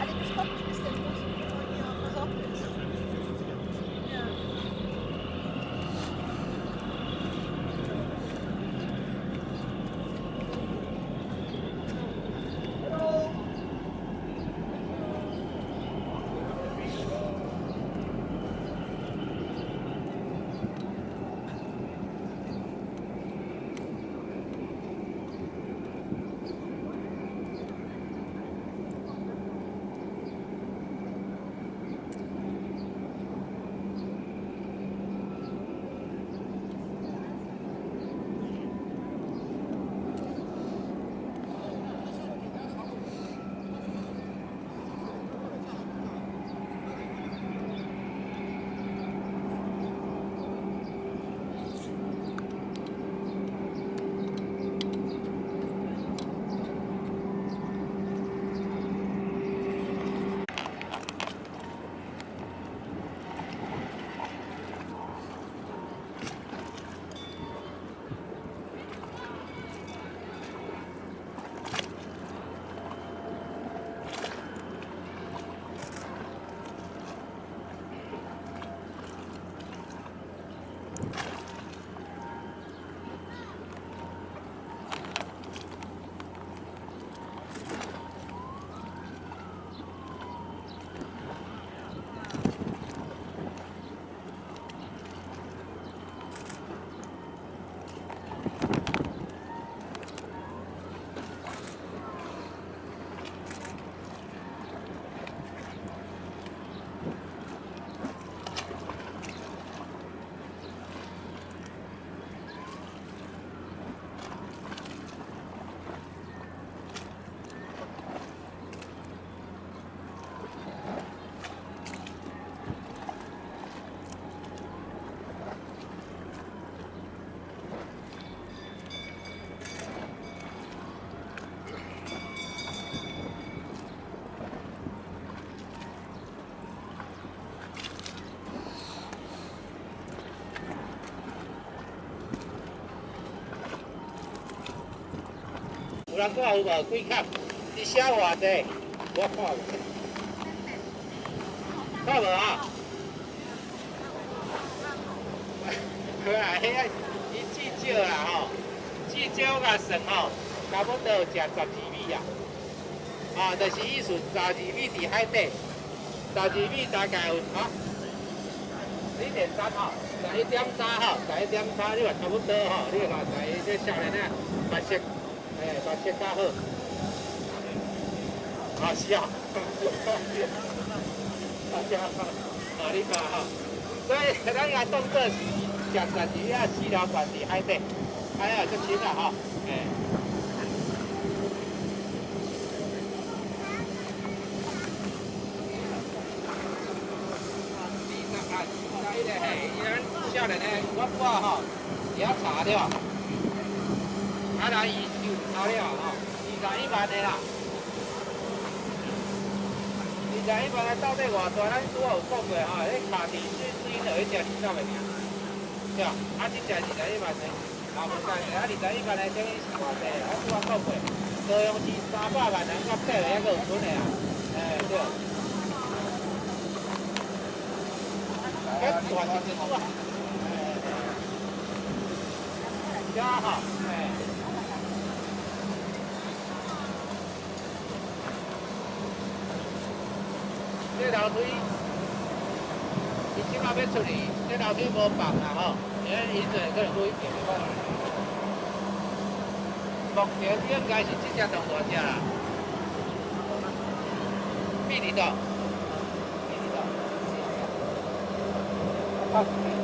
alle gespannt, bis der Große hier versorgt ist. Ja.有人看有无？几卡？你写偌济？我看无。看无啊？好啊，迄个伊至少啦吼，至少甲算吼，差不多有食12米啊。啊，就是意思12米伫海底，12米大概有啊，1.3吼，11.3吼，11.3你话差不多吼，你话这少年啊，白色。 把切较好，啊是啊，你看吼，所以咱个当作是食12啊饲料罐伫海底，哎呀，足深啊吼，哎。伊个嘿，咱少年诶，我吼，也查了，啊来伊。 好了吼，21万的啦，21万的到底偌大？咱拄好有讲过吼，迄卡伫水就迄只是啥物名？对啊，啊，这只21万的，啊，无干的，啊，21万的等于是偌济？啊，拄好讲过，高雄市300万人较窄的还阁有存的啊，哎对。较大是一组啊，遮吼，哎。 这楼梯，伊即马要出去，这楼梯无放啦吼，因为伊这可能过去平的。目前应该是这只上大只啦，米里头，米里头。